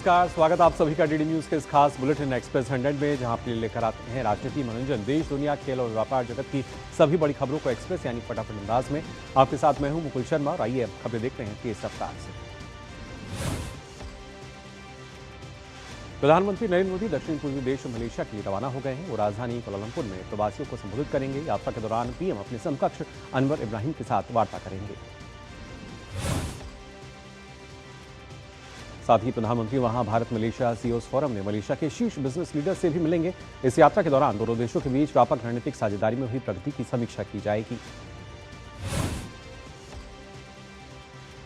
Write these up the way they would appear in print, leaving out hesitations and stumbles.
नमस्कार, स्वागत आप सभी का डीडी न्यूज के इस खास बुलेटिन एक्सप्रेस 100 में, जहां आपके लिए लेकर आते हैं राजनीति, मनोरंजन, देश, दुनिया, खेल और व्यापार जगत की सभी बड़ी खबरों को एक्सप्रेस यानी फटाफट अंदाज में। आपके साथ मैं हूं मुकुल शर्मा और आइए अब खबरें देखते हैं तेज रफ्तार से। प्रधानमंत्री नरेंद्र मोदी दक्षिण पूर्वी देश मलेशिया के लिए रवाना हो गए हैं। वो राजधानी कोलालंपुर में प्रवासियों को संबोधित करेंगे। यात्रा के दौरान पीएम अपने समकक्ष अनवर इब्राहिम के साथ वार्ता करेंगे। साथ ही प्रधानमंत्री वहां भारत मलेशिया सीईओज फोरम में मलेशिया के शीर्ष बिजनेस लीडर से भी मिलेंगे। इस यात्रा के दौरान दोनों देशों के बीच व्यापक रणनीतिक साझेदारी में हुई प्रगति की समीक्षा की जाएगी।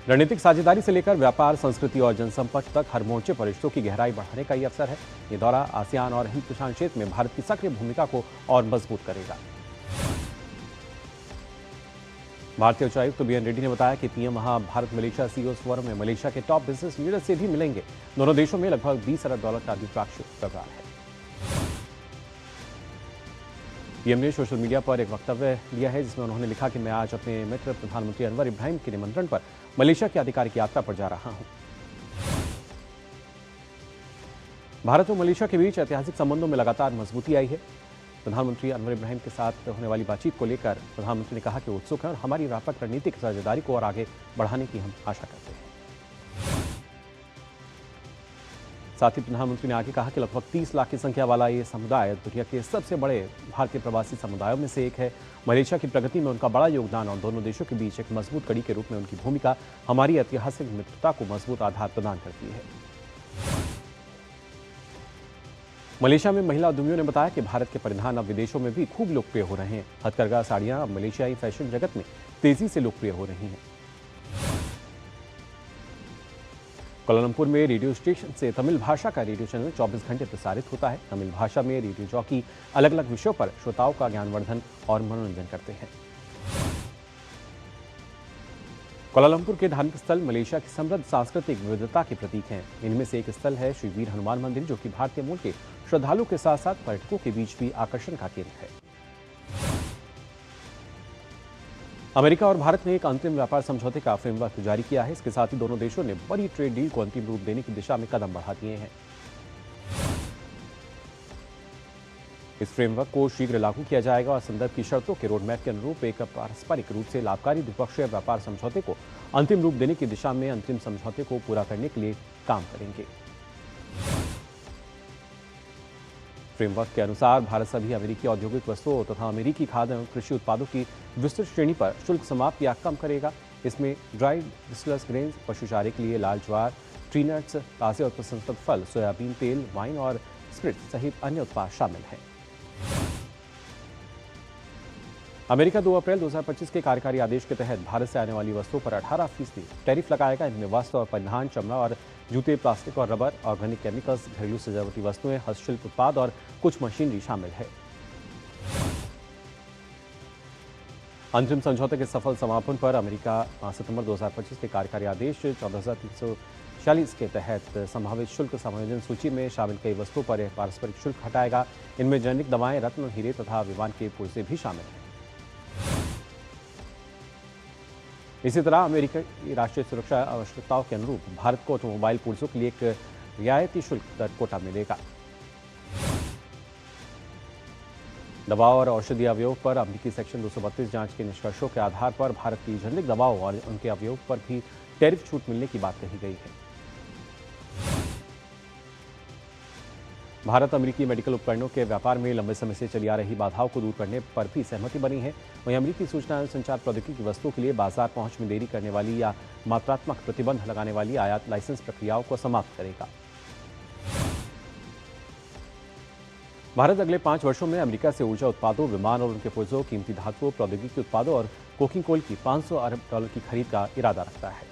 रणनीतिक साझेदारी से लेकर व्यापार, संस्कृति और जनसंपर्क तक हर मोर्चे पर रिश्तों की गहराई बढ़ाने का ये अवसर है। ये दौरा आसियान और हिंद प्रशांत क्षेत्र में भारत की सक्रिय भूमिका को और मजबूत करेगा। भारतीय उच्चायुक्त बीएन रेड्डी ने बताया कि पीएम वहां भारत मलेशिया सीईओज फोरम में मलेशिया के टॉप बिजनेस लीडर से भी मिलेंगे। दोनों देशों में लगभग $20 अरब का द्विपक्षीय व्यापार है। पीएम ने सोशल मीडिया पर एक वक्तव्य दिया है, जिसमें उन्होंने लिखा कि मैं आज अपने मित्र प्रधानमंत्री अनवर इब्राहिम के निमंत्रण पर मलेशिया की आधिकारिक यात्रा पर जा रहा हूं। भारत और मलेशिया के बीच ऐतिहासिक संबंधों में लगातार मजबूती आई है। प्रधानमंत्री अनवर इब्राहिम के साथ होने वाली बातचीत को लेकर प्रधानमंत्री ने कहा कि उत्सुक है और हमारी व्यापक रणनीतिक साझेदारी को और आगे बढ़ाने की हम आशा करते हैं। साथ ही प्रधानमंत्री ने आगे कहा कि लगभग 30 लाख की संख्या वाला ये समुदाय दुनिया के सबसे बड़े भारतीय प्रवासी समुदायों में से एक है। मलेशिया की प्रगति में उनका बड़ा योगदान और दोनों देशों के बीच एक मजबूत कड़ी के रूप में उनकी भूमिका हमारी ऐतिहासिक मित्रता को मजबूत आधार प्रदान करती है। मलेशिया में महिला उद्यमियों ने बताया कि भारत के परिधान अब विदेशों में भी खूब लोकप्रिय हो रहे हैं। हथकरघा साड़ियां अब मलेशियाई फैशन जगत में तेजी से लोकप्रिय हो रही हैं। कोलालंपुर में रेडियो स्टेशन से तमिल भाषा का रेडियो चैनल 24 घंटे प्रसारित होता है। तमिल भाषा में रेडियो जॉकी अलग अलग विषयों पर श्रोताओं का ज्ञानवर्धन और मनोरंजन करते हैं। कोलालंपुर के धार्मिक स्थल मलेशिया की समृद्ध सांस्कृतिक विविधता के प्रतीक हैं। इनमें से एक स्थल है श्री वीर हनुमान मंदिर, जो कि भारतीय मूल के श्रद्धालुओं के साथ साथ पर्यटकों के बीच भी आकर्षण का केंद्र है। अमेरिका और भारत ने एक अंतरिम व्यापार समझौते का फ्रेमवर्क जारी किया है। इसके साथ ही दोनों देशों ने बड़ी ट्रेड डील को अंतिम रूप देने की दिशा में कदम बढ़ा दिए हैं। इस फ्रेमवर्क को शीघ्र लागू किया जाएगा और संदर्भ की शर्तों के रोडमैप के अनुरूप एक पारस्परिक रूप से लाभकारी द्विपक्षीय व्यापार समझौते को अंतिम रूप देने की दिशा में अंतरिम समझौते को पूरा करने के लिए काम करेंगे। फ्रेमवर्क के अनुसार भारत सभी अमेरिकी औद्योगिक वस्तुओं तथा अमेरिकी खाद्य एवं कृषि उत्पादों की विस्तृत श्रेणी पर शुल्क समाप्त या कम करेगा। इसमें ड्राइड डिस्टिलर्स ग्रेन्स, पशु चारे के लिए लाल ज्वार, ट्री नट्स, ताजे और प्रसंस्कृत फल, सोयाबीन तेल, वाइन और स्पिरिट सहित अन्य उत्पाद शामिल हैं। अमेरिका 2 अप्रैल 2025 के कार्यकारी आदेश के तहत भारत से आने वाली वस्तुओं पर 18% टैरिफ लगाएगा। इनमें वस्त्र और परिधान, चमड़ा और जूते, प्लास्टिक और रबर, ऑर्गेनिक केमिकल्स, घरेलू सजावटी वस्तुएं, हस्तशिल्प उत्पाद और कुछ मशीनरी शामिल है। अंतरिम समझौते के सफल समापन पर अमेरिका 5 सितंबर 2025 के कार्यकारी आदेश 14,346 के तहत संभावित शुल्क समायोजन सूची में शामिल कई वस्तुओं पर पारस्परिक शुल्क हटाएगा। इनमें जेनेरिक दवाएं, रत्न, हीरे तथा विमान के पुर्जे भी शामिल हैं। इसी तरह अमेरिका की राष्ट्रीय सुरक्षा आवश्यकताओं के अनुरूप भारत को ऑटोमोबाइल पुर्जों के लिए एक रियायती शुल्क दर कोटा मिलेगा। दवा और औषधि अवयव पर अमेरिकी सेक्शन 232 जांच के निष्कर्षों के आधार पर भारत की जेनेरिक दवाओं और उनके अवयव पर भी टैरिफ छूट मिलने की बात कही गई है। भारत अमेरिकी मेडिकल उपकरणों के व्यापार में लंबे समय से चली आ रही बाधाओं को दूर करने पर भी सहमति बनी है। वहीं अमेरिकी सूचना एवं संचार प्रौद्योगिकी की वस्तुओं के लिए बाजार पहुंच में देरी करने वाली या मात्रात्मक प्रतिबंध लगाने वाली आयात लाइसेंस प्रक्रियाओं को समाप्त करेगा। भारत अगले 5 वर्षों में अमेरिका से ऊर्जा उत्पादों, विमान और उनके पुर्जों, कीमती धातुओं, प्रौद्योगिकी उत्पादों और कोकिंग कोल की $500 अरब की खरीद का इरादा रखता है।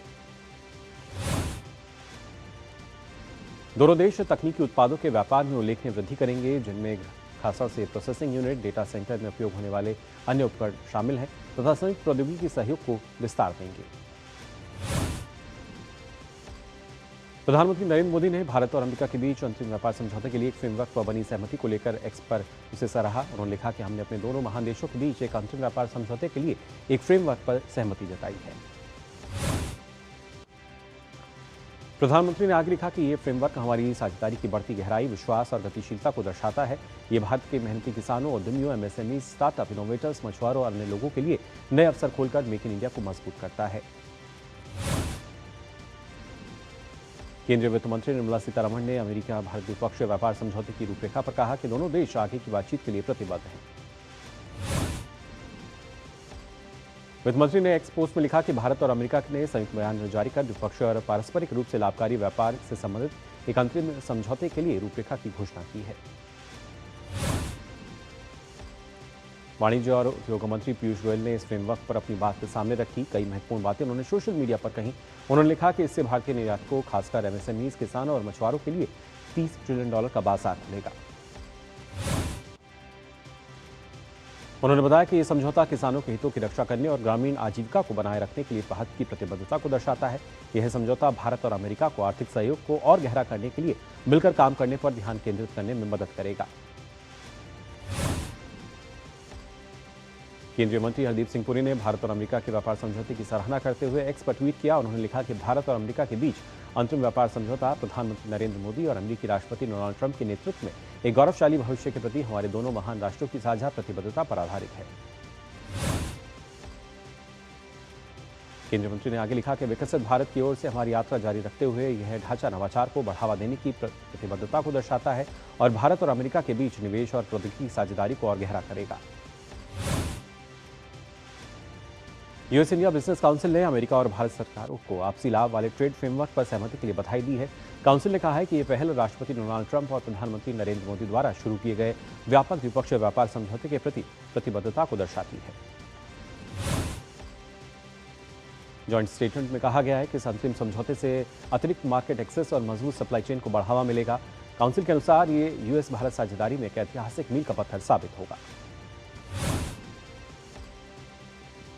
दोनों देश तकनीकी उत्पादों के व्यापार में उल्लेखनीय वृद्धि करेंगे, जिनमें खासा से प्रोसेसिंग यूनिट, डेटा सेंटर में उपयोग होने वाले अन्य उपकरण शामिल हैं तथा संयुक्त प्रौद्योगिकी सहयोग को विस्तार देंगे। प्रधानमंत्री नरेंद्र मोदी ने भारत और अमेरिका के बीच अंतरिम व्यापार समझौते के लिए एक फ्रेमवर्क पर बनी सहमति को लेकर एक्स पर उसे सराहा। उन्होंने लिखा कि हमने अपने दोनों महान देशों के बीच एक अंतरिम व्यापार समझौते के लिए एक फ्रेमवर्क पर सहमति जताई है। प्रधानमंत्री ने आगे लिखा कि ये फ्रेमवर्क हमारी साझेदारी की बढ़ती गहराई, विश्वास और गतिशीलता को दर्शाता है। ये भारत के मेहनती किसानों, उद्यमियों, एमएसएमई, स्टार्टअप, इनोवेटर्स, मछुआरों और अन्य लोगों के लिए नए अवसर खोलकर मेक इन इंडिया को मजबूत करता है। केंद्रीय वित्त मंत्री निर्मला सीतारमण ने अमेरिका भारत द्विपक्षीय व्यापार समझौते की रूपरेखा पर कहा कि दोनों देश आगे की बातचीत के लिए प्रतिबद्ध हैं। वित्त मंत्री ने एक्स पोस्ट में लिखा कि भारत और अमेरिका ने संयुक्त बयान जारी कर द्विपक्षीय और पारस्परिक रूप से लाभकारी व्यापार से संबंधित एक अंतरिम समझौते के लिए रूपरेखा की घोषणा की है। वाणिज्य और उद्योग मंत्री पीयूष गोयल ने इस फ्रेमवर्क पर अपनी बात सामने रखी। कई महत्वपूर्ण बातें उन्होंने सोशल मीडिया पर कही। उन्होंने लिखा कि इससे भारतीय निर्यातकों, खासकर एमएसएमईज, किसानों और मछुआरों के लिए $30 ट्रिलियन का बाजार खुलेगा। उन्होंने बताया कि यह समझौता किसानों के हितों की रक्षा करने और ग्रामीण आजीविका को बनाए रखने के लिए भारत की प्रतिबद्धता को दर्शाता है। यह समझौता भारत और अमेरिका को आर्थिक सहयोग को और गहरा करने के लिए मिलकर काम करने पर ध्यान केंद्रित करने में मदद करेगा। केंद्रीय मंत्री हरदीप सिंह पुरी ने भारत और अमेरिका के व्यापार समझौते की सराहना करते हुए एक्स पर ट्वीट किया। उन्होंने लिखा कि भारत और अमेरिका के बीच अंतरिम व्यापार समझौता प्रधानमंत्री नरेंद्र मोदी और अमेरिकी राष्ट्रपति डोनाल्ड ट्रंप के नेतृत्व में एक गौरवशाली भविष्य के प्रति हमारे दोनों महान राष्ट्रों की साझा प्रतिबद्धता पर आधारित है। केंद्रीय मंत्री ने आगे लिखा कि विकसित भारत की ओर से हमारी यात्रा जारी रखते हुए यह ढांचा नवाचार को बढ़ावा देने की प्रतिबद्धता को दर्शाता है और भारत और अमेरिका के बीच निवेश और प्रौद्योगिकी साझेदारी को और गहरा करेगा। यूएस इंडिया बिजनेस काउंसिल ने अमेरिका और भारत सरकारों को आपसी लाभ वाले ट्रेड फ्रेमवर्क पर सहमति के लिए बधाई दी है। काउंसिल ने कहा है कि यह पहल राष्ट्रपति डोनाल्ड ट्रंप और प्रधानमंत्री नरेंद्र मोदी द्वारा शुरू किए गए व्यापक द्विपक्षीय व्यापार समझौते के प्रति प्रतिबद्धता को दर्शाती है। जॉइंट स्टेटमेंट में कहा गया है कि इस अंतरिम समझौते से अतिरिक्त मार्केट एक्सेस और मजबूत सप्लाई चेन को बढ़ावा मिलेगा। काउंसिल के अनुसार ये यूएस भारत साझेदारी में एक ऐतिहासिक मील का पत्थर साबित होगा।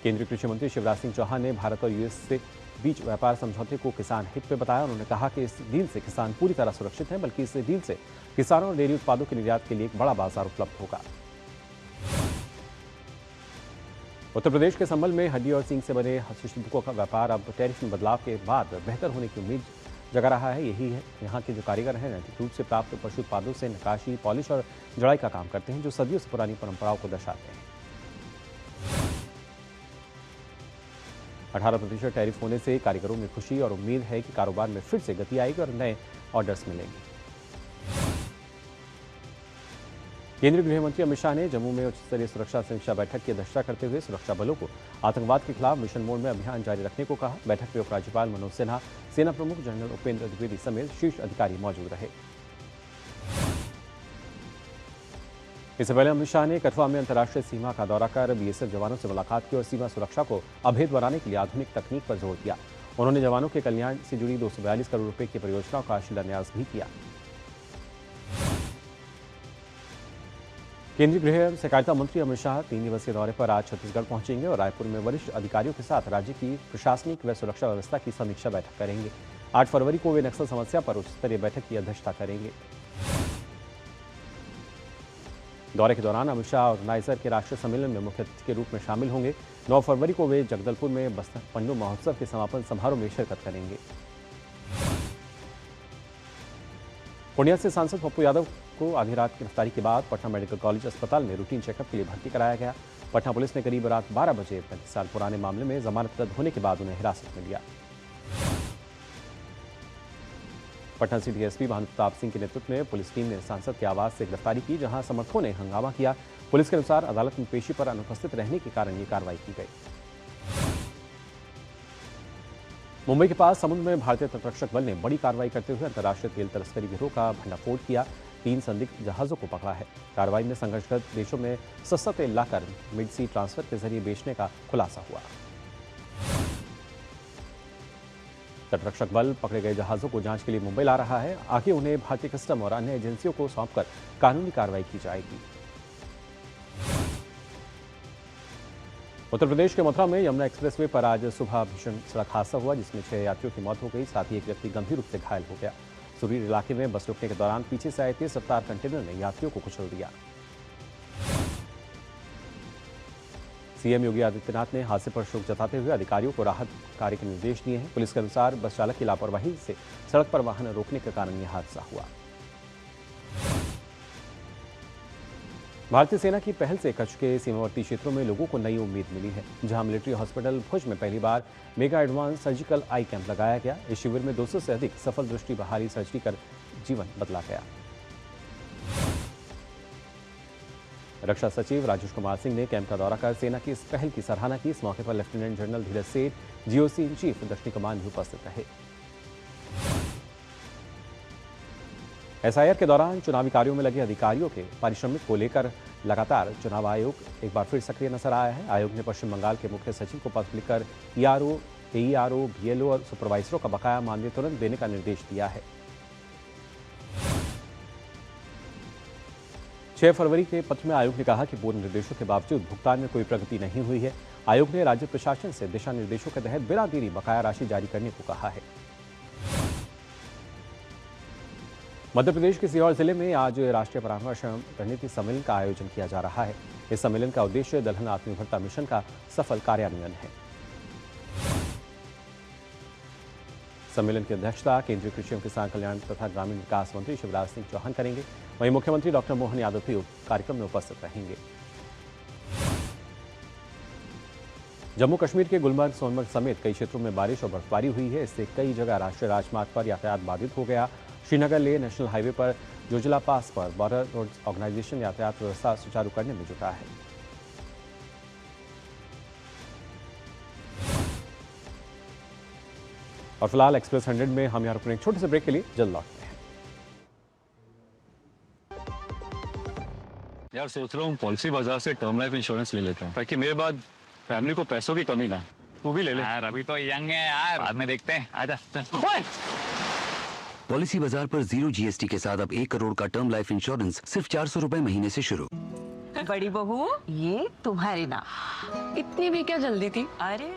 केंद्रीय कृषि मंत्री शिवराज सिंह चौहान ने भारत और यूएस के बीच व्यापार समझौते को किसान हित में बताया। उन्होंने कहा कि इस डील से किसान पूरी तरह सुरक्षित हैं, बल्कि इस डील से किसानों और डेयरी उत्पादों के निर्यात के लिए एक बड़ा बाजार उपलब्ध होगा। उत्तर प्रदेश के संभल में हड्डी और सींग से बने हस्तशिल्पों का व्यापार अब टैरिफ में बदलाव के बाद बेहतर होने की उम्मीद जगा रहा है। यही है, यहाँ के जो कारीगर हैं नैतिक रूप से प्राप्त पशु उत्पादों से नक्काशी, पॉलिश और जड़ाई का काम करते हैं, जो सदियों से पुरानी परंपराओं को दर्शाते हैं। 18% टैरिफ होने से कारीगरों में खुशी और उम्मीद है कि कारोबार में फिर से गति आएगी और नए ऑर्डर्स मिलेंगे। केंद्रीय गृह मंत्री अमित शाह ने जम्मू में उच्च स्तरीय सुरक्षा समीक्षा बैठक की अध्यक्षता करते हुए सुरक्षा बलों को आतंकवाद के खिलाफ मिशन मोड में अभियान जारी रखने को कहा। बैठक में उपराज्यपाल मनोज सिन्हा, सेना प्रमुख जनरल उपेंद्र द्विवेदी समेत शीर्ष अधिकारी मौजूद रहे। इससे पहले अमित शाह ने कठुआ में अंतर्राष्ट्रीय सीमा का दौरा कर बीएसएफ जवानों से मुलाकात की और सीमा सुरक्षा को अभेद बनाने के लिए आधुनिक तकनीक पर जोर दिया। उन्होंने जवानों के कल्याण से जुड़ी 242 करोड़ रुपए की परियोजनाओं का शिलान्यास भी किया। केंद्रीय गृह सहकारिता मंत्री अमित शाह 3 दिवसीय दौरे पर आज छत्तीसगढ़ पहुंचेंगे और रायपुर में वरिष्ठ अधिकारियों के साथ राज्य की प्रशासनिक व सुरक्षा व्यवस्था की समीक्षा बैठक करेंगे। 8 फरवरी को वे नक्सल समस्या पर उच्च स्तरीय बैठक की अध्यक्षता करेंगे। दौरे के दौरान अमित शाह ऑर्गेनाइजर के राष्ट्रीय सम्मेलन में मुख्य अतिथि के रूप में शामिल होंगे। 9 फरवरी को वे जगदलपुर में बस्तर पंडु महोत्सव के समापन समारोह में शिरकत करेंगे। पूर्णिया से सांसद पप्पू यादव को आधी रात गिरफ्तारी के बाद पटना मेडिकल कॉलेज अस्पताल में रूटीन चेकअप के लिए भर्ती कराया गया। पटना पुलिस ने करीब रात 12 बजे 35 साल पुराने मामले में जमानत रद्द होने के बाद उन्हें हिरासत में लिया। पटना सिटी एसपी भानुप्रताप सिंह के नेतृत्व में पुलिस टीम ने सांसद के आवास से गिरफ्तारी की, जहां समर्थकों ने हंगामा किया। पुलिस के अनुसार अदालत में पेशी पर अनुपस्थित रहने के कारण ये कार्रवाई की गई। मुंबई के पास समुद्र में भारतीय तटरक्षक बल ने बड़ी कार्रवाई करते हुए अंतर्राष्ट्रीय तेल तस्करी गिरोह का भंडाफोड़ किया। 3 संदिग्ध जहाजों को पकड़ा है। कार्रवाई में संघर्षग्रस्त देशों में सस्ता तेल लाकर मिड सी ट्रांसफर के जरिए बेचने का खुलासा हुआ। तटरक्षक बल पकड़े गए जहाजों को जांच के लिए मुंबई ला रहा है। आगे उन्हें भारतीय कस्टम और अन्य एजेंसियों को सौंपकर कानूनी कार्रवाई की जाएगी। उत्तर प्रदेश के मथुरा में यमुना एक्सप्रेसवे पर आज सुबह भीषण सड़क हादसा हुआ, जिसमें 6 यात्रियों की मौत हो गई। साथ ही एक व्यक्ति गंभीर रूप से घायल हो गया। सुरीर इलाके में बस रुकने के दौरान पीछे से आए तेज रफ्तार कंटेनर ने यात्रियों को कुचल दिया। सीएम योगी आदित्यनाथ ने हादसे पर शोक जताते हुए अधिकारियों को राहत कार्य के निर्देश दिए हैं। पुलिस के अनुसार बस चालक की लापरवाही से सड़क पर वाहन रोकने के कारण यह हादसा हुआ। भारतीय सेना की पहल से कच्छ के सीमावर्ती क्षेत्रों में लोगों को नई उम्मीद मिली है। जहां मिलिट्री हॉस्पिटल भुज में पहली बार mega advance surgical eye camp लगाया गया। इस शिविर में 200 से अधिक सफल दृष्टि बहाली सर्जरी कर जीवन बदला गया। रक्षा सचिव राजेश कुमार सिंह ने कैंप का दौरा कर सेना की इस पहल की सराहना की। इस मौके पर लेफ्टिनेंट जनरल धीरज सेठ, जीओसी इन चीफ दक्षिणी कमान भी उपस्थित रहे। एसआईआर के दौरान चुनावी कार्यों में लगे अधिकारियों के पारिश्रमिक को लेकर लगातार चुनाव आयोग एक बार फिर सक्रिय नजर आया है। आयोग ने पश्चिम बंगाल के मुख्य सचिव को पत्र लिखकर ईआरओ, एईआरओ, बीएलओ और सुपरवाइजरों का बकाया मानदेय तुरंत देने का निर्देश दिया है। 6 फरवरी के पत्र में आयोग ने कहा कि पूर्ण निर्देशों के बावजूद भुगतान में कोई प्रगति नहीं हुई है। आयोग ने राज्य प्रशासन से दिशा निर्देशों के तहत बिना देरी बकाया राशि जारी करने को कहा है। मध्य प्रदेश के सीहोर जिले में आज राष्ट्रीय परामर्श रणनीति सम्मेलन का आयोजन किया जा रहा है। इस सम्मेलन का उद्देश्य दलहन आत्मनिर्भरता मिशन का सफल कार्यान्वयन है। सम्मेलन की अध्यक्षता केंद्रीय कृषि एवं किसान कल्याण तथा ग्रामीण विकास मंत्री शिवराज सिंह चौहान करेंगे। वहीं मुख्यमंत्री डॉक्टर मोहन यादव भी कार्यक्रम में उपस्थित रहेंगे। जम्मू कश्मीर के गुलमर्ग, सोनमर्ग समेत कई क्षेत्रों में बारिश और बर्फबारी हुई है। इससे कई जगह राष्ट्रीय राजमार्ग पर यातायात बाधित हो गया। श्रीनगर लेह नेशनल हाईवे पर जोजिला पास पर बॉर्डर रोड्स ऑर्गेनाइजेशन यातायात व्यवस्था सुचारू करने में जुटा है। और फिलहाल एक्सप्रेस 100 में हम यहाँ रुकने एक छोटे से ब्रेक के लिए जल्द लौटते हैं। यार सोच रहा हूँ पॉलिसी बाजार से टर्म लाइफ इंश्योरेंस ले लेता हूँ ताकि मेरे बाद फैमिली को पैसों की कमी ना। तू भी ले ले। यार अभी तो यंग है यार, बाद में देखते हैं। आजा। पॉलिसी बाजार पर 0 जीएसटी के साथ अब 1 करोड़ का टर्म लाइफ इंश्योरेंस सिर्फ 400 रुपए महीने से शुरू। बड़ी बहू, ये तुम्हारी ना। इतनी भी क्या जल्दी थी? अरे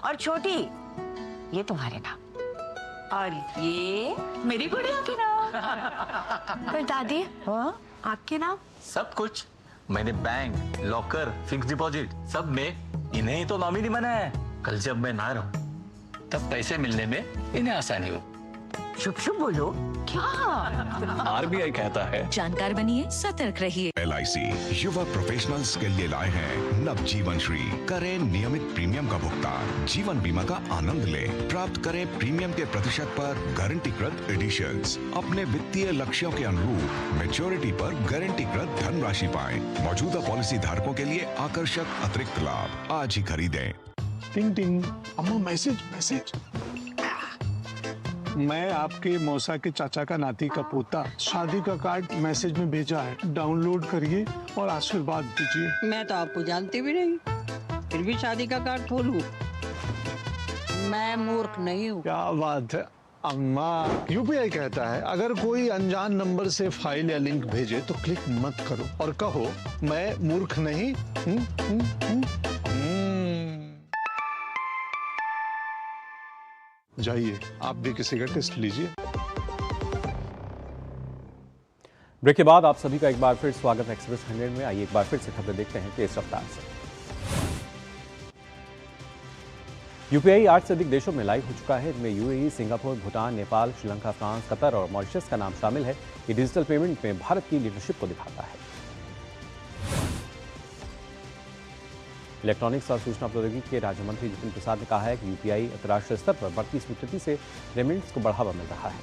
और छोटी, ये तुम्हारे ना। और ये मेरी गुड़िया की ना। पर दादी, हाँ? आपके नाम? सब कुछ मैंने बैंक, लॉकर, फिक्स डिपॉजिट सब में इन्हें ही तो नॉमिनी बनाया है। कल जब मैं ना रहूं तब पैसे मिलने में इन्हें आसानी हो। शुभ शुभ बोलो। क्या? आरबीआई कहता है जानकार बनिए, सतर्क रहिए। LIC युवा प्रोफेशनल्स के लिए लाए हैं नव जीवन श्री। करें नियमित प्रीमियम का भुगतान, जीवन बीमा का आनंद लें। प्राप्त करें प्रीमियम के प्रतिशत पर गारंटीकृत एडिशंस। अपने वित्तीय लक्ष्यों के अनुरूप मैच्योरिटी पर गारंटीकृत धनराशि पाएं। मौजूदा पॉलिसी धारकों के लिए आकर्षक अतिरिक्त लाभ। आज ही खरीदें। टिंग टिंग, अम्मा मैसेज। मैं आपके मौसा के चाचा का नाती का पोता, शादी का कार्ड मैसेज में भेजा है। डाउनलोड करिए और आशीर्वाद दीजिए। मैं तो आपको जानती भी नहीं, फिर भी शादी का कार्ड खोलूं? मैं मूर्ख नहीं हूँ। क्या बात है अम्मा। यूपीआई कहता है अगर कोई अनजान नंबर से फाइल या लिंक भेजे तो क्लिक मत करो और कहो मैं मूर्ख नहीं। जाइए आप भी किसी का टेस्ट लीजिए। ब्रेक के बाद आप सभी का एक बार फिर स्वागत है एक्सप्रेस 100 में। आइए एक बार फिर से खबरें देखते हैं तेज रफ्तार से। यूपीआई 8 से अधिक देशों में लाइव हो चुका है। इनमें UAE, Singapore, Bhutan, Nepal, Sri Lanka, France, Qatar और मॉरिशस का नाम शामिल है। ये डिजिटल पेमेंट में भारत की लीडरशिप को दिखाता है। इलेक्ट्रॉनिक्स और सूचना प्रौद्योगिकी के राज्य मंत्री जितिन प्रसाद ने कहा है कि यूपीआई अंतर्राष्ट्रीय स्तर पर बढ़ती स्वीकृति से पेमेंट्स को बढ़ावा मिल रहा है।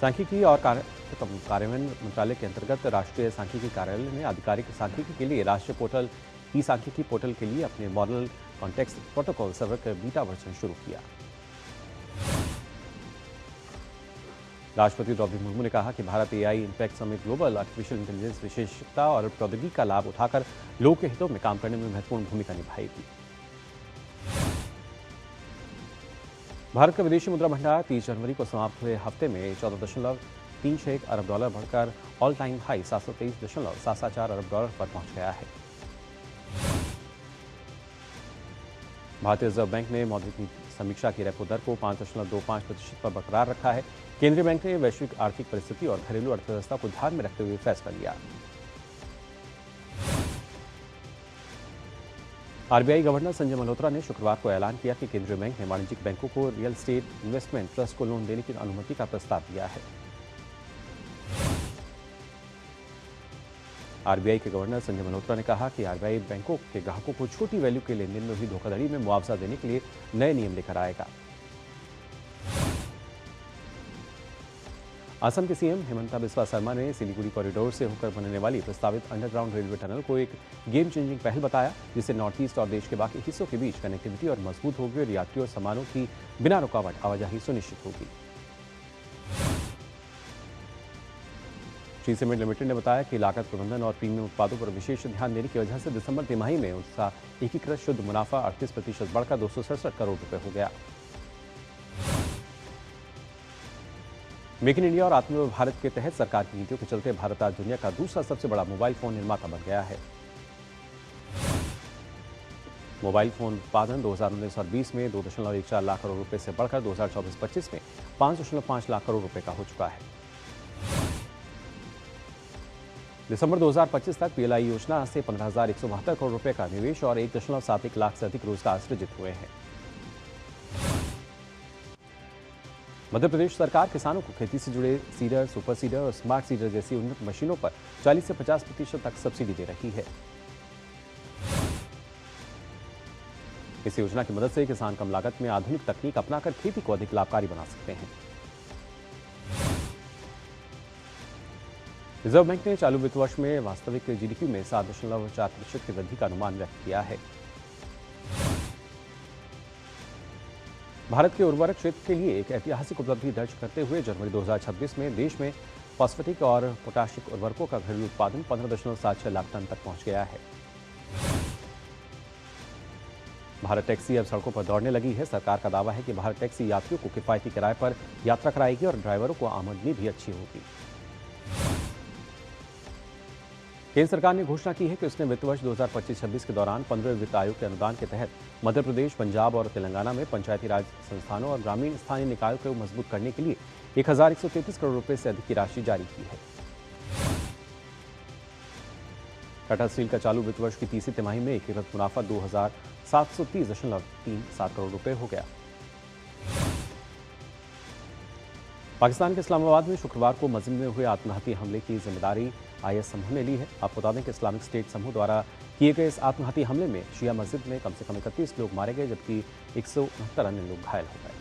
सांख्यिकी और कार्यान्वयन मंत्रालय के अंतर्गत राष्ट्रीय सांख्यिकी कार्यालय ने आधिकारिक सांख्यिकी के लिए राष्ट्रीय पोर्टल ई सांख्यिकी पोर्टल के लिए अपने मॉडल कॉन्टेक्स्ट प्रोटोकॉल सर्वर का बीटा वर्जन शुरू किया। राष्ट्रपति द्रौपदी मुर्मू ने कहा कि भारत एआई इम्पैक्ट समेत ग्लोबल आर्टिफिशियल इंटेलिजेंस विशेषता और प्रौद्योगिकी का लाभ उठाकर लोगों के हितों में काम करने में महत्वपूर्ण भूमिका निभाएगी। भारत का विदेशी मुद्रा भंडार 30 जनवरी को समाप्त हुए हफ्ते में $14.36 अरब बढ़कर ऑल टाइम हाई $723.774 अरब पर पहुंच गया है। भारतीय रिजर्व बैंक ने मौद्रिक नीति समीक्षा की रेपो दर को 5.25% पर बरकरार रखा है। केंद्रीय बैंक ने वैश्विक आर्थिक परिस्थिति और घरेलू अर्थव्यवस्था को ध्यान में रखते हुए फैसला लिया। आरबीआई गवर्नर संजय मल्होत्रा ने शुक्रवार को ऐलान किया कि केंद्रीय बैंक ने वाणिज्यिक बैंकों को रियल एस्टेट इन्वेस्टमेंट ट्रस्ट को लोन देने की अनुमति का प्रस्ताव दिया है। आरबीआई के गवर्नर संजय मल्होत्रा ने कहा कि आरबीआई बैंकों के ग्राहकों को छोटी वैल्यू के लेनदेन में हुई धोखाधड़ी में मुआवजा देने के लिए नए नियम लेकर आएगा। असम के सीएम हेमंता बिस्वा शर्मा ने सिलीगुड़ी कॉरिडोर से होकर बनने वाली प्रस्तावित अंडरग्राउंड रेलवे टनल को एक गेम चेंजिंग पहल बताया, जिससे नॉर्थ ईस्ट और देश के बाकी हिस्सों के बीच कनेक्टिविटी और मजबूत होगी और यात्रियों और सामानों की बिना रुकावट आवाजाही सुनिश्चित होगी। श्री सीमेंट लिमिटेड ने बताया कि लागत प्रबंधन और प्रीमियम उत्पादों पर विशेष ध्यान देने की वजह से दिसंबर तिमाही में उसका एकीकृत शुद्ध मुनाफा 38% बढ़कर 267 करोड़ रुपए हो गया। मेक इन इंडिया और आत्मनिर्भर भारत के तहत सरकार की नीतियों के चलते भारत आज दुनिया का दूसरा सबसे बड़ा मोबाइल फोन निर्माता बन गया है। मोबाइल फोन उत्पादन 2019 और 20 में 2.14 लाख करोड़ रुपए से बढ़कर 2024-25 में 5.5 लाख करोड़ रुपए का हो चुका है। दिसंबर 2025 तक पीएलआई योजना से 15,172 करोड़ रुपए का निवेश और 1.71 लाख से अधिक रोजगार सृजित हुए हैं। मध्य प्रदेश सरकार किसानों को खेती से जुड़े सीडर, सुपर सीडर और स्मार्ट सीडर जैसी उन्नत मशीनों पर 40 से 50% तक सब्सिडी दे रही है। इस योजना की मदद से किसान कम लागत में आधुनिक तकनीक अपनाकर खेती को अधिक लाभकारी बना सकते हैं। रिजर्व बैंक ने चालू वित्त वर्ष में वास्तविक जीडीपी में 7.4% की वृद्धि का अनुमान व्यक्त किया है। भारत के उर्वरक क्षेत्र के लिए एक ऐतिहासिक उपलब्धि दर्ज करते हुए जनवरी 2026 में देश में फॉस्फेटिक और पोटाशिक उर्वरकों का घरेलू उत्पादन 15.76 लाख टन तक पहुंच गया है। भारत टैक्सी अब सड़कों पर दौड़ने लगी है। सरकार का दावा है कि भारत टैक्सी यात्रियों को किफायती किराए पर यात्रा कराएगी और ड्राइवरों को आमदनी भी अच्छी होगी। केंद्र सरकार ने घोषणा की है कि उसने वित्त वर्ष 2025-26 के दौरान 15वें वित्त आयोग के अनुदान के तहत मध्य प्रदेश, पंजाब और तेलंगाना में पंचायती राज संस्थानों और ग्रामीण स्थानीय निकायों को मजबूत करने के लिए 1,133 करोड़ रुपए से अधिक की राशि जारी की है। टाटा स्टील का चालू वित्त वर्ष की तीसरी तिमाही में एकीकृत मुनाफा 2,730.37 करोड़ रुपए हो गया। पाकिस्तान के इस्लामाबाद में शुक्रवार को मस्जिद में हुए आत्मघाती हमले की जिम्मेदारी आईएस समूह ने ली है। आपको बता दें कि इस्लामिक स्टेट समूह द्वारा किए गए इस आत्मघाती हमले में शिया मस्जिद में कम से कम 31 लोग मारे गए, जबकि 169 अन्य लोग घायल हो गए।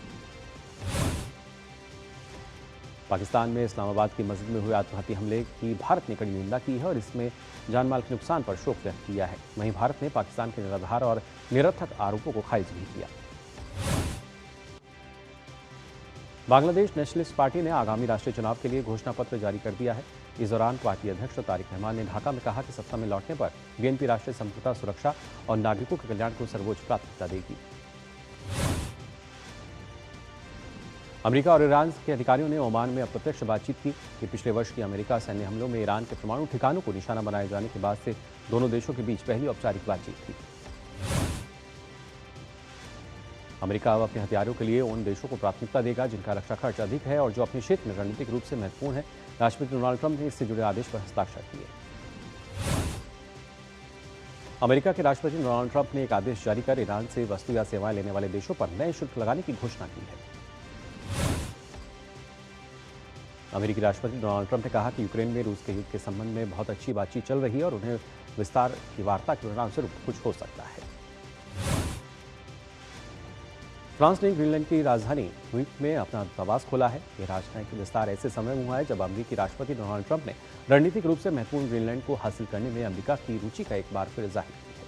पाकिस्तान में इस्लामाबाद की मस्जिद में हुए आत्मघाती हमले की भारत ने कड़ी निंदा की है और इसमें जानमाल के नुकसान पर शोक व्यक्त किया है। वहीं भारत ने पाकिस्तान के निराधार और निरर्थक आरोपों को खारिज भी किया। बांग्लादेश नेशनलिस्ट पार्टी ने आगामी राष्ट्रीय चुनाव के लिए घोषणा पत्र जारी कर दिया है। इस दौरान पार्टी अध्यक्ष तारिक रहमान ने ढाका में कहा कि सत्ता में लौटने पर बीएनपी राष्ट्रीय संप्रभुता, सुरक्षा और नागरिकों के कल्याण को सर्वोच्च प्राथमिकता देगी। अमेरिका और ईरान के अधिकारियों ने ओमान में अप्रत्यक्ष बातचीत की। कि पिछले वर्ष की अमेरिका सैन्य हमलों में ईरान के परमाणु ठिकानों को निशाना बनाए जाने के बाद से दोनों देशों के बीच पहली औपचारिक बातचीत थी। अमेरिका अब अपने हथियारों के लिए उन देशों को प्राथमिकता देगा जिनका रक्षा खर्च अधिक है और जो अपने क्षेत्र में रणनीतिक रूप से महत्वपूर्ण है। राष्ट्रपति डोनाल्ड ट्रंप ने इससे जुड़े आदेश पर हस्ताक्षर किए। अमेरिका के राष्ट्रपति डोनाल्ड ट्रंप ने एक आदेश जारी कर ईरान से वस्तु या सेवाएं लेने वाले देशों पर नए शुल्क लगाने की घोषणा की है। अमेरिकी राष्ट्रपति डोनाल्ड ट्रंप ने कहा कि यूक्रेन में रूस के युद्ध के संबंध में बहुत अच्छी बातचीत चल रही है और उन्हें विस्तार की वार्ता के परिणाम स्वरूप कुछ हो सकता है। फ्रांस ने ग्रीनलैंड की राजधानी न्यूयॉर्क में अपना दूतावास खोला है। यह राजनयिक विस्तार ऐसे समय में हुआ है जब अमेरिकी राष्ट्रपति डोनाल्ड ट्रंप ने रणनीतिक रूप से महत्वपूर्ण ग्रीनलैंड को हासिल करने में अमेरिका की रुचि का एक बार फिर जाहिर की है।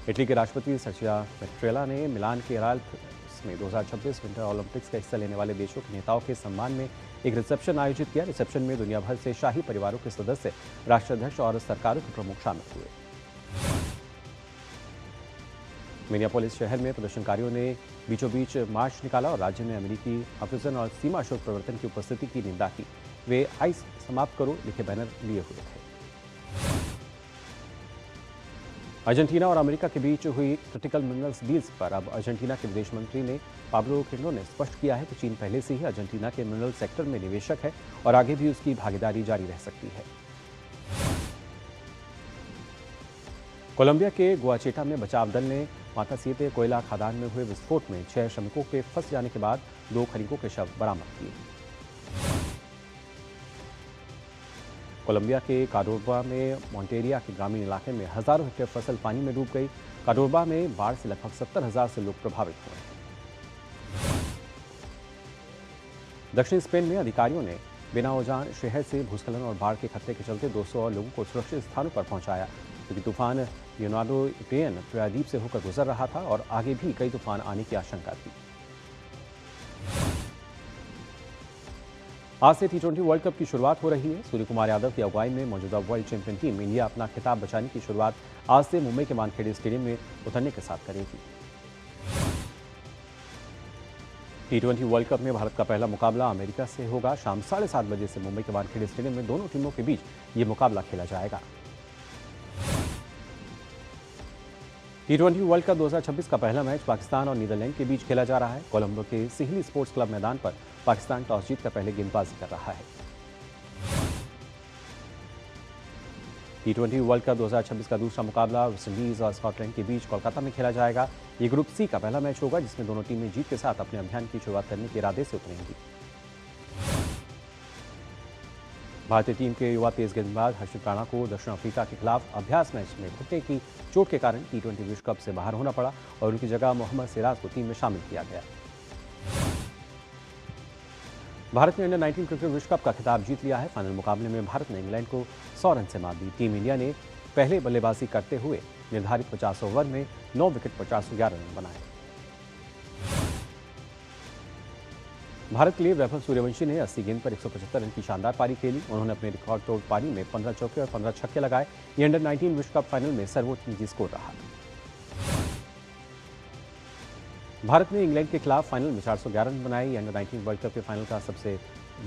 इटली के राष्ट्रपति सर्जिया मैट्रेला ने मिलान के राल्फ में 2026 विंटर ओलंपिक्स का हिस्सा लेने वाले देशों के नेताओं के सम्मान में एक रिसेप्शन आयोजित किया। रिसेप्शन में दुनिया भर से शाही परिवारों के सदस्य, राष्ट्राध्यक्ष और सरकारों के प्रमुख शामिल हुए। मिनियापोलिस शहर में प्रदर्शनकारियों ने बीचों बीच मार्च निकाला और राज्य में अमेरिकी अफिजन और सीमा शुल्क प्रवर्तन की उपस्थिति की निंदा की। वे आइस समाप्त करो लिखे बैनर लिए हुए थे। अर्जेंटीना और अमेरिका के बीच हुई क्रिटिकल मिनरल्स डील्स पर अब अर्जेंटीना के विदेश मंत्री ने पाब्लो किंडो ने स्पष्ट किया है कि चीन पहले से ही अर्जेंटीना के मिनरल सेक्टर में निवेशक है और आगे भी उसकी भागीदारी जारी रह सकती है। कोलंबिया के गुआचेटा में बचाव दल ने मातासीते कोयला खदान में हुए विस्फोट में 6 श्रमिकों के फंस जाने के बाद 2 खनिकों के शव बरामद किए। कोलंबिया के काडोर्बा में मोंटेरिया के ग्रामीण इलाके में हजारों हेक्टेयर फसल पानी में डूब गई। काडोर्बा में बाढ़ से लगभग 70,000 से लोग प्रभावित हुए हैं। दक्षिण स्पेन में अधिकारियों ने बिना उजान शहर से भूस्खलन और बाढ़ के खतरे के चलते 200 लोगों को सुरक्षित स्थानों पर पहुंचाया, क्योंकि तूफान लियोनार्डो इपेन प्रायद्वीप से होकर गुजर रहा था और आगे भी कई तूफान आने की आशंका थी। आज से T20 वर्ल्ड कप की शुरुआत हो रही है। सूर्य कुमार यादव की अगुवाई में मौजूदा वर्ल्ड चैंपियन टीम इंडिया अपना खिताब बचाने की शुरुआत आज से मुंबई के वानखेड़े स्टेडियम में उतरने के साथ करेगी। T20 वर्ल्ड कप में भारत का पहला मुकाबला अमेरिका से होगा। शाम 7:30 बजे से मुंबई के वानखेड़े स्टेडियम में दोनों टीमों के बीच ये मुकाबला खेला जाएगा। T20 वर्ल्ड कप 2026 का पहला मैच पाकिस्तान और नीदरलैंड के बीच खेला जा रहा है। कोलंबो के सिहली स्पोर्ट्स क्लब मैदान पर पाकिस्तान टॉस जीतकर पहले गेंदबाजी कर रहा है। T20 वर्ल्ड कप 2026 का दूसरा मुकाबला वेस्टइंडीज और स्कॉटलैंड के बीच कोलकाता में खेला जाएगा। ये ग्रुप सी का पहला मैच होगा, जिसमें दोनों टीमें जीत के साथ अपने अभियान की शुरुआत करने के इरादे से उतरेंगी। भारतीय टीम के युवा तेज गेंदबाज हर्षित राणा को दक्षिण अफ्रीका के खिलाफ अभ्यास मैच में घुटने की चोट के कारण T20 विश्व कप से बाहर होना पड़ा और उनकी जगह मोहम्मद सिराज को टीम में शामिल किया गया। भारत ने अंडर-19 क्रिकेट विश्व कप का खिताब जीत लिया है। फाइनल मुकाबले में भारत ने इंग्लैंड को 100 रन से मात दी। टीम इंडिया ने पहले बल्लेबाजी करते हुए निर्धारित 50 ओवर में 9 विकेट पर 411 रन बनाए। भारत के लिए वैभव सूर्यवंशी ने 80 गेंद पर 175 रन की शानदार पारी खेली। उन्होंने अपने रिकॉर्ड तोड़ पारी में 15 चौके और 15 छक्के लगाए। ये अंडर-19 विश्व कप फाइनल में सर्वोच्च निजी स्कोर रहा। भारत ने इंग्लैंड के खिलाफ फाइनल में 411 रन बनाए। ये अंडर-19 वर्ल्ड कप के फाइनल का सबसे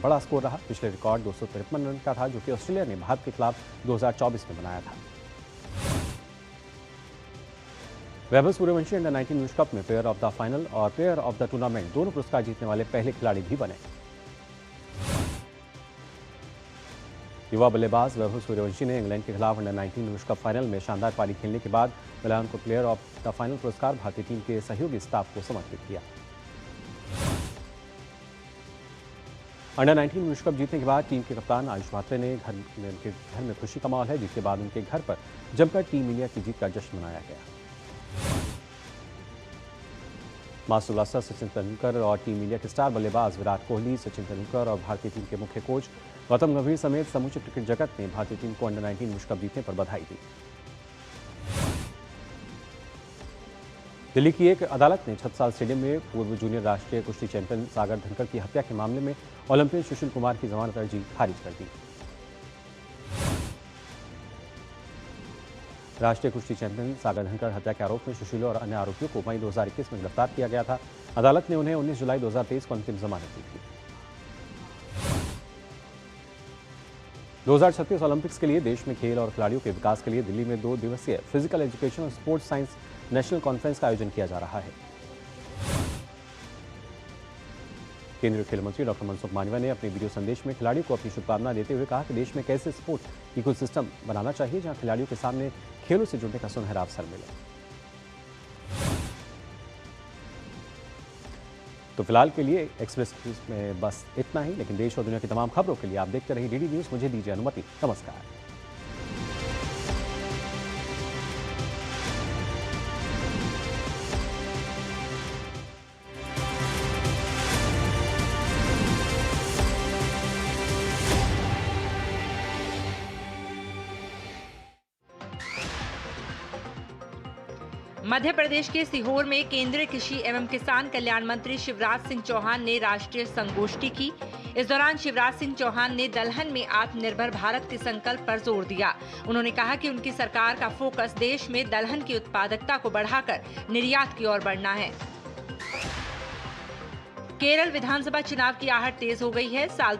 बड़ा स्कोर रहा। पिछले रिकॉर्ड 253 रन का था, जो कि ऑस्ट्रेलिया ने भारत के खिलाफ 2024 में बनाया था। वैभव सूर्यवंशी अंडर-19 विश्व कप में प्लेयर ऑफ द फाइनल और प्लेयर ऑफ द टूर्नामेंट दोनों पुरस्कार जीतने वाले पहले खिलाड़ी भी बने। युवा बल्लेबाज वैभव सूर्यवंशी ने इंग्लैंड के खिलाफ अंडर-19 विश्व कप फाइनल में शानदार पारी खेलने के बाद मिलान को प्लेयर ऑफ द फाइनल पुरस्कार भारतीय टीम के सहयोगी स्टाफ को समर्पित किया। अंडर-19 विश्व कप जीतने के बाद टीम के कप्तान आयुष मात्रे ने उनके घर में खुशी का माहौल है। जीत के बाद उनके घर पर जमकर टीम इंडिया की जीत का जश्न मनाया गया। मास्टर ब्लास्टर सचिन तेंदुलकर और टीम इंडिया के स्टार बल्लेबाज विराट कोहली, सचिन तेंदुलकर और भारतीय टीम के मुख्य कोच गौतम गंभीर समेत समूचे क्रिकेट जगत ने भारतीय टीम को अंडर-19 विश्व कप जीतने पर बधाई दी। दिल्ली की एक अदालत ने छत्रसाल स्टेडियम में पूर्व जूनियर राष्ट्रीय कुश्ती चैंपियन सागर धनखड़ की हत्या के मामले में ओलंपियन सुशील कुमार की जमानत अर्जी खारिज कर दी। राष्ट्रीय कुश्ती चैंपियन सागर धनखड़ हत्या के आरोप में सुशील और अन्य आरोपियों को मई 2021 में गिरफ्तार किया गया था। अदालत ने उन्हें 19 जुलाई 2023 को अंतिम जमानत दी थी। 2036 ओलंपिक्स के लिए देश में खेल और खिलाड़ियों के विकास के लिए दिल्ली में 2 दिवसीय फिजिकल एजुकेशन और स्पोर्ट्स साइंस नेशनल कॉन्फ्रेंस का आयोजन किया जा रहा है। केंद्रीय खेल मंत्री डॉक्टर मनसुख मांडविया ने अपने वीडियो संदेश में खिलाड़ियों को अपनी शुभकामनाएं देते हुए कहा कि देश में कैसे स्पोर्ट इकोसिस्टम बनाना चाहिए जहां खिलाड़ियों के सामने खेलों से जुड़ने का सुनहरा अवसर मिले। तो फिलहाल के लिए एक्सप्रेस न्यूज में बस इतना ही, लेकिन देश और दुनिया की तमाम खबरों के लिए आप देखते रहिए डीडी न्यूज। मुझे दीजिए अनुमति। नमस्कार। मध्य प्रदेश के सीहोर में केंद्रीय कृषि एवं किसान कल्याण मंत्री शिवराज सिंह चौहान ने राष्ट्रीय संगोष्ठी की। इस दौरान शिवराज सिंह चौहान ने दलहन में आत्मनिर्भर भारत के संकल्प पर जोर दिया। उन्होंने कहा कि उनकी सरकार का फोकस देश में दलहन की उत्पादकता को बढ़ाकर निर्यात की ओर बढ़ना है। केरल विधानसभा चुनाव की आहट तेज हो गई है। साल